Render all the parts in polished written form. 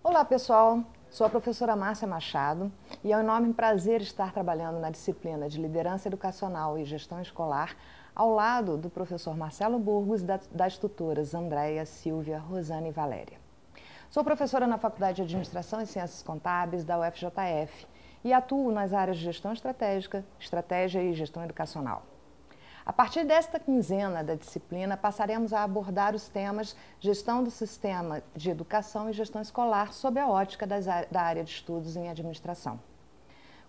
Olá pessoal, sou a professora Márcia Machado e é um enorme prazer estar trabalhando na disciplina de Liderança Educacional e Gestão Escolar ao lado do professor Marcelo Burgos e das tutoras Andréia, Silvia, Rosane e Valéria. Sou professora na Faculdade de Administração e Ciências Contábeis da UFJF e atuo nas áreas de Gestão Estratégica, Estratégia e Gestão Educacional. A partir desta quinzena da disciplina, passaremos a abordar os temas Gestão do Sistema de Educação e Gestão Escolar sob a ótica da área de estudos em administração.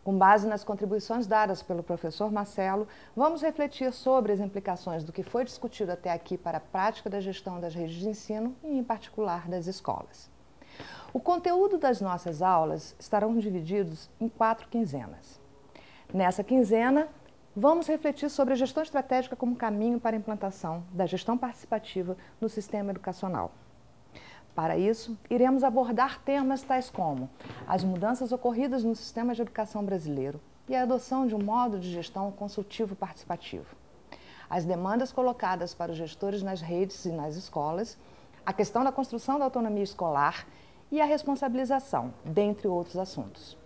Com base nas contribuições dadas pelo professor Marcelo, vamos refletir sobre as implicações do que foi discutido até aqui para a prática da gestão das redes de ensino e, em particular, das escolas. O conteúdo das nossas aulas estarão divididos em 4 quinzenas. Nessa quinzena, vamos refletir sobre a gestão estratégica como caminho para a implantação da gestão participativa no sistema educacional. Para isso, iremos abordar temas tais como as mudanças ocorridas no sistema de educação brasileiro e a adoção de um modo de gestão consultivo participativo, as demandas colocadas para os gestores nas redes e nas escolas, a questão da construção da autonomia escolar e a responsabilização, dentre outros assuntos.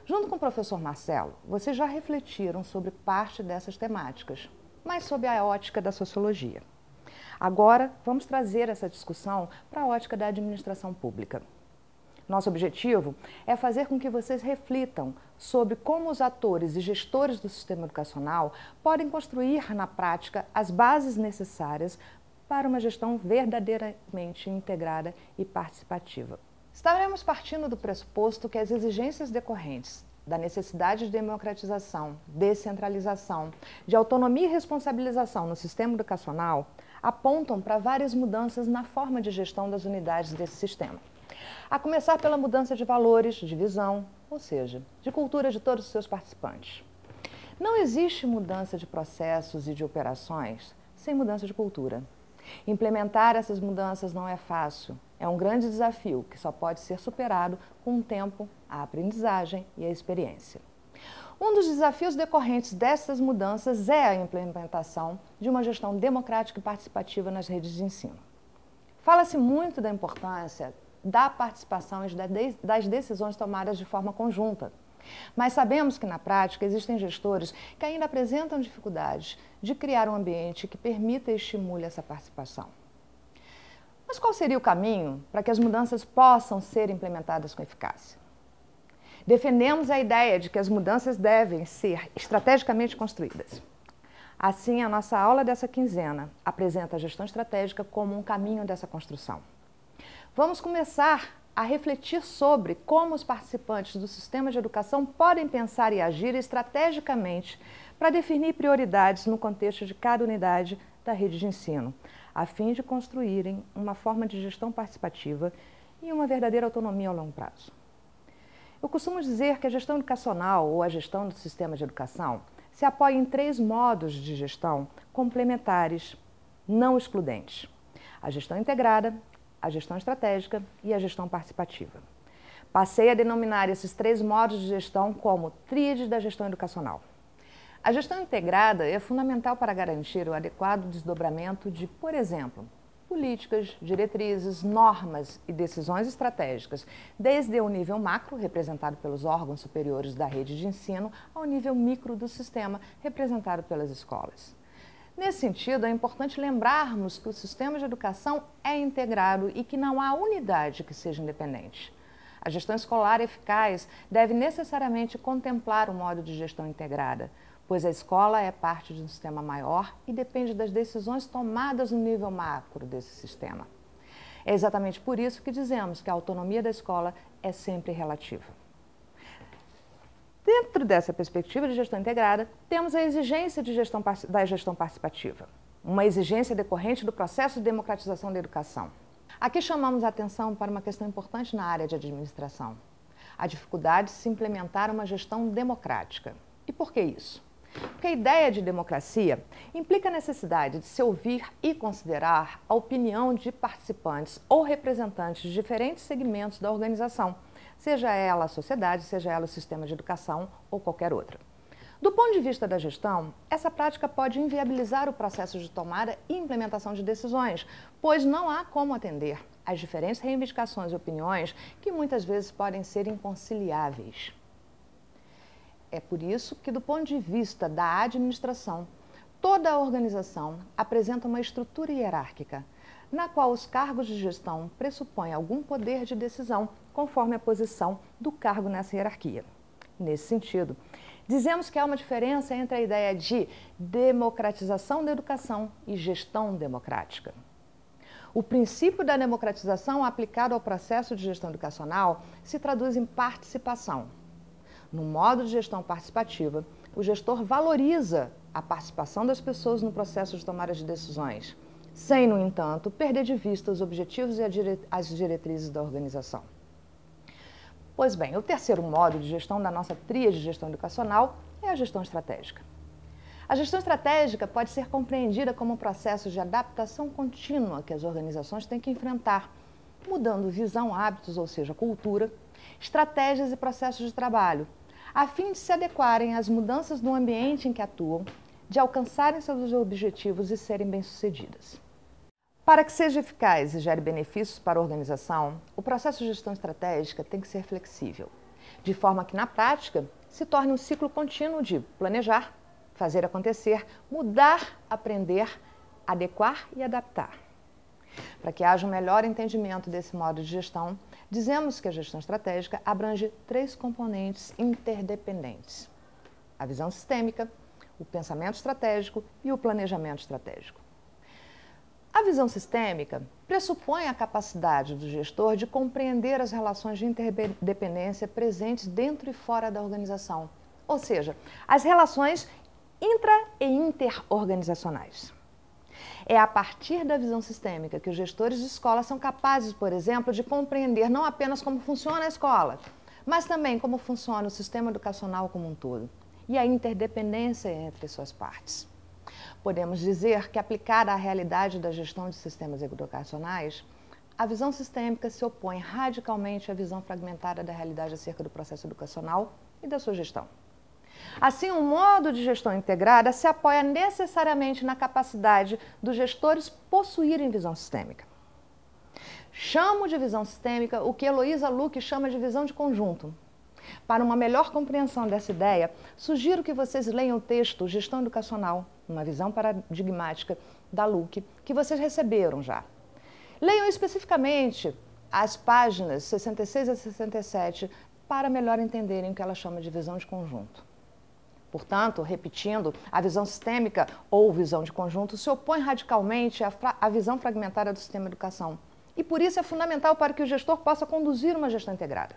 Junto com o professor Marcelo, vocês já refletiram sobre parte dessas temáticas, mas sob a ótica da sociologia. Agora, vamos trazer essa discussão para a ótica da administração pública. Nosso objetivo é fazer com que vocês reflitam sobre como os atores e gestores do sistema educacional podem construir na prática as bases necessárias para uma gestão verdadeiramente integrada e participativa. Estaremos partindo do pressuposto que as exigências decorrentes da necessidade de democratização, descentralização, de autonomia e responsabilização no sistema educacional apontam para várias mudanças na forma de gestão das unidades desse sistema. A começar pela mudança de valores, de visão, ou seja, de cultura de todos os seus participantes. Não existe mudança de processos e de operações sem mudança de cultura. Implementar essas mudanças não é fácil, é um grande desafio que só pode ser superado com o tempo, a aprendizagem e a experiência. Um dos desafios decorrentes dessas mudanças é a implementação de uma gestão democrática e participativa nas redes de ensino. Fala-se muito da importância da participação e das decisões tomadas de forma conjunta. Mas sabemos que, na prática, existem gestores que ainda apresentam dificuldades de criar um ambiente que permita e estimule essa participação. Mas qual seria o caminho para que as mudanças possam ser implementadas com eficácia? Defendemos a ideia de que as mudanças devem ser estrategicamente construídas. Assim, a nossa aula dessa quinzena apresenta a gestão estratégica como um caminho dessa construção. Vamos começar a refletir sobre como os participantes do sistema de educação podem pensar e agir estrategicamente para definir prioridades no contexto de cada unidade da rede de ensino, a fim de construírem uma forma de gestão participativa e uma verdadeira autonomia ao longo prazo. Eu costumo dizer que a gestão educacional ou a gestão do sistema de educação se apoia em 3 modos de gestão complementares, não excludentes: a gestão integrada, a gestão estratégica e a gestão participativa. Passei a denominar esses 3 modos de gestão como tríade da gestão educacional. A gestão integrada é fundamental para garantir o adequado desdobramento de, por exemplo, políticas, diretrizes, normas e decisões estratégicas, desde o nível macro, representado pelos órgãos superiores da rede de ensino, ao nível micro do sistema, representado pelas escolas. Nesse sentido, é importante lembrarmos que o sistema de educação é integrado e que não há unidade que seja independente. A gestão escolar eficaz deve necessariamente contemplar o modo de gestão integrada, pois a escola é parte de um sistema maior e depende das decisões tomadas no nível macro desse sistema. É exatamente por isso que dizemos que a autonomia da escola é sempre relativa. Dentro dessa perspectiva de gestão integrada, temos a exigência da gestão participativa, uma exigência decorrente do processo de democratização da educação. Aqui chamamos a atenção para uma questão importante na área de administração: a dificuldade de se implementar uma gestão democrática. E por que isso? Porque a ideia de democracia implica a necessidade de se ouvir e considerar a opinião de participantes ou representantes de diferentes segmentos da organização, seja ela a sociedade, seja ela o sistema de educação ou qualquer outra. Do ponto de vista da gestão, essa prática pode inviabilizar o processo de tomada e implementação de decisões, pois não há como atender às diferentes reivindicações e opiniões que muitas vezes podem ser inconciliáveis. É por isso que, do ponto de vista da administração, toda a organização apresenta uma estrutura hierárquica, na qual os cargos de gestão pressupõem algum poder de decisão, conforme a posição do cargo nessa hierarquia. Nesse sentido, dizemos que há uma diferença entre a ideia de democratização da educação e gestão democrática. O princípio da democratização aplicado ao processo de gestão educacional se traduz em participação. No modo de gestão participativa, o gestor valoriza a participação das pessoas no processo de tomada de decisões, sem, no entanto, perder de vista os objetivos e as diretrizes da organização. Pois bem, o terceiro modo de gestão da nossa tríade de gestão educacional é a gestão estratégica. A gestão estratégica pode ser compreendida como um processo de adaptação contínua que as organizações têm que enfrentar, mudando visão, hábitos, ou seja, cultura, estratégias e processos de trabalho, a fim de se adequarem às mudanças no ambiente em que atuam, de alcançarem seus objetivos e serem bem-sucedidas. Para que seja eficaz e gere benefícios para a organização, o processo de gestão estratégica tem que ser flexível, de forma que, na prática, se torne um ciclo contínuo de planejar, fazer acontecer, mudar, aprender, adequar e adaptar. Para que haja um melhor entendimento desse modo de gestão, dizemos que a gestão estratégica abrange 3 componentes interdependentes: a visão sistêmica, o pensamento estratégico e o planejamento estratégico. A visão sistêmica pressupõe a capacidade do gestor de compreender as relações de interdependência presentes dentro e fora da organização, ou seja, as relações intra- e interorganizacionais. É a partir da visão sistêmica que os gestores de escola são capazes, por exemplo, de compreender não apenas como funciona a escola, mas também como funciona o sistema educacional como um todo e a interdependência entre suas partes. Podemos dizer que, aplicada à realidade da gestão de sistemas educacionais, a visão sistêmica se opõe radicalmente à visão fragmentada da realidade acerca do processo educacional e da sua gestão. Assim, um modo de gestão integrada se apoia necessariamente na capacidade dos gestores possuírem visão sistêmica. Chamo de visão sistêmica o que Heloísa Luque chama de visão de conjunto. Para uma melhor compreensão dessa ideia, sugiro que vocês leiam o texto Gestão Educacional, uma visão paradigmática da Luque, que vocês receberam já. Leiam especificamente as páginas 66 a 67 para melhor entenderem o que ela chama de visão de conjunto. Portanto, repetindo, a visão sistêmica ou visão de conjunto se opõe radicalmente à visão fragmentária do sistema de educação. E por isso é fundamental para que o gestor possa conduzir uma gestão integrada.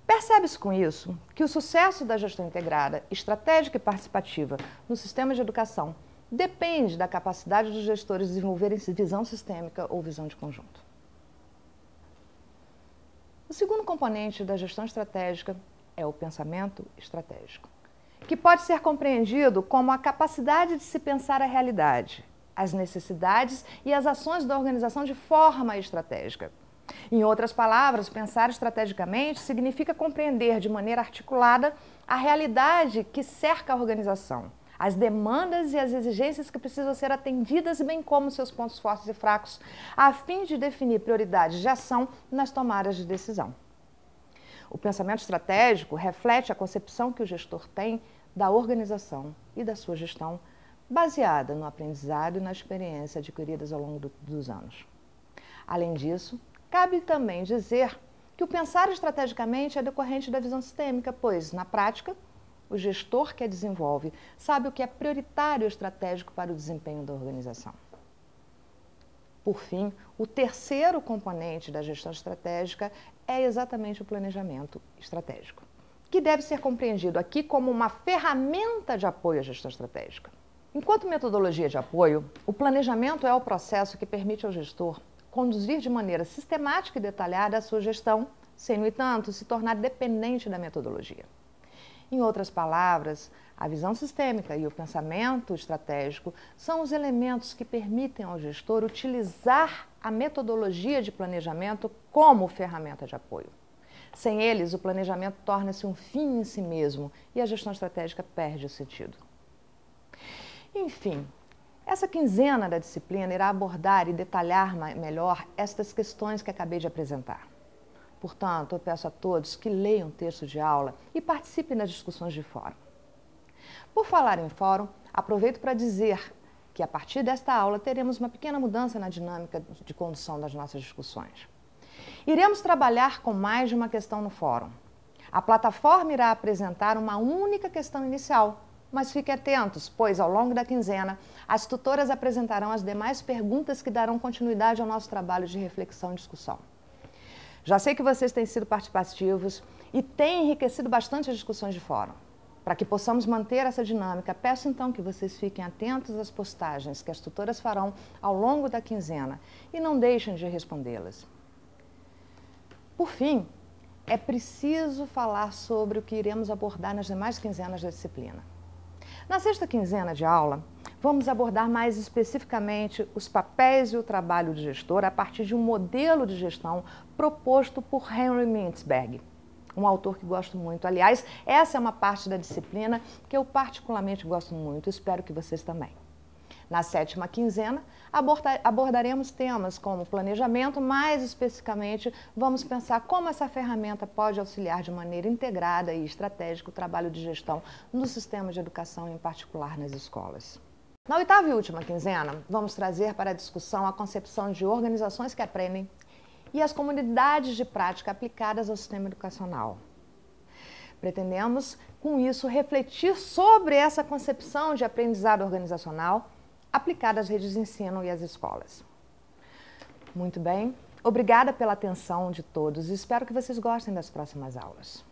Percebe-se com isso que o sucesso da gestão integrada, estratégica e participativa no sistema de educação depende da capacidade dos gestores desenvolverem visão sistêmica ou visão de conjunto. O segundo componente da gestão estratégica é o pensamento estratégico, que pode ser compreendido como a capacidade de se pensar a realidade, as necessidades e as ações da organização de forma estratégica. Em outras palavras, pensar estrategicamente significa compreender de maneira articulada a realidade que cerca a organização, as demandas e as exigências que precisam ser atendidas, bem como seus pontos fortes e fracos, a fim de definir prioridades de ação nas tomadas de decisão. O pensamento estratégico reflete a concepção que o gestor tem da organização e da sua gestão, baseada no aprendizado e na experiência adquiridas ao longo dos anos. Além disso, cabe também dizer que o pensar estrategicamente é decorrente da visão sistêmica, pois, na prática, o gestor que a desenvolve sabe o que é prioritário e estratégico para o desempenho da organização. Por fim, o terceiro componente da gestão estratégica é exatamente o planejamento estratégico, que deve ser compreendido aqui como uma ferramenta de apoio à gestão estratégica. Enquanto metodologia de apoio, o planejamento é o processo que permite ao gestor conduzir de maneira sistemática e detalhada a sua gestão, sem, no entanto, se tornar dependente da metodologia. Em outras palavras, a visão sistêmica e o pensamento estratégico são os elementos que permitem ao gestor utilizar a metodologia de planejamento como ferramenta de apoio, Sem eles, o planejamento torna-se um fim em si mesmo e a gestão estratégica perde o sentido. Enfim, essa quinzena da disciplina irá abordar e detalhar melhor estas questões que acabei de apresentar. Portanto, eu peço a todos que leiam o texto de aula e participem das discussões de fórum. Por falar em fórum, aproveito para dizer que a partir desta aula teremos uma pequena mudança na dinâmica de condução das nossas discussões. Iremos trabalhar com mais de uma questão no fórum. A plataforma irá apresentar uma única questão inicial, mas fiquem atentos, pois ao longo da quinzena, as tutoras apresentarão as demais perguntas que darão continuidade ao nosso trabalho de reflexão e discussão. Já sei que vocês têm sido participativos e têm enriquecido bastante as discussões de fórum. Para que possamos manter essa dinâmica, peço então que vocês fiquem atentos às postagens que as tutoras farão ao longo da quinzena e não deixem de respondê-las. Por fim, é preciso falar sobre o que iremos abordar nas demais quinzenas da disciplina. Na sexta quinzena de aula, vamos abordar mais especificamente os papéis e o trabalho do gestor a partir de um modelo de gestão proposto por Henry Mintzberg, um autor que gosto muito. Aliás, essa é uma parte da disciplina que eu particularmente gosto muito, espero que vocês também. Na sétima quinzena, abordaremos temas como planejamento, mais especificamente, vamos pensar como essa ferramenta pode auxiliar de maneira integrada e estratégica o trabalho de gestão no sistema de educação, em particular nas escolas. Na oitava e última quinzena, vamos trazer para a discussão a concepção de organizações que aprendem e as comunidades de prática aplicadas ao sistema educacional. Pretendemos, com isso, refletir sobre essa concepção de aprendizado organizacional aplicada às redes de ensino e às escolas. Muito bem, obrigada pela atenção de todos e espero que vocês gostem das próximas aulas.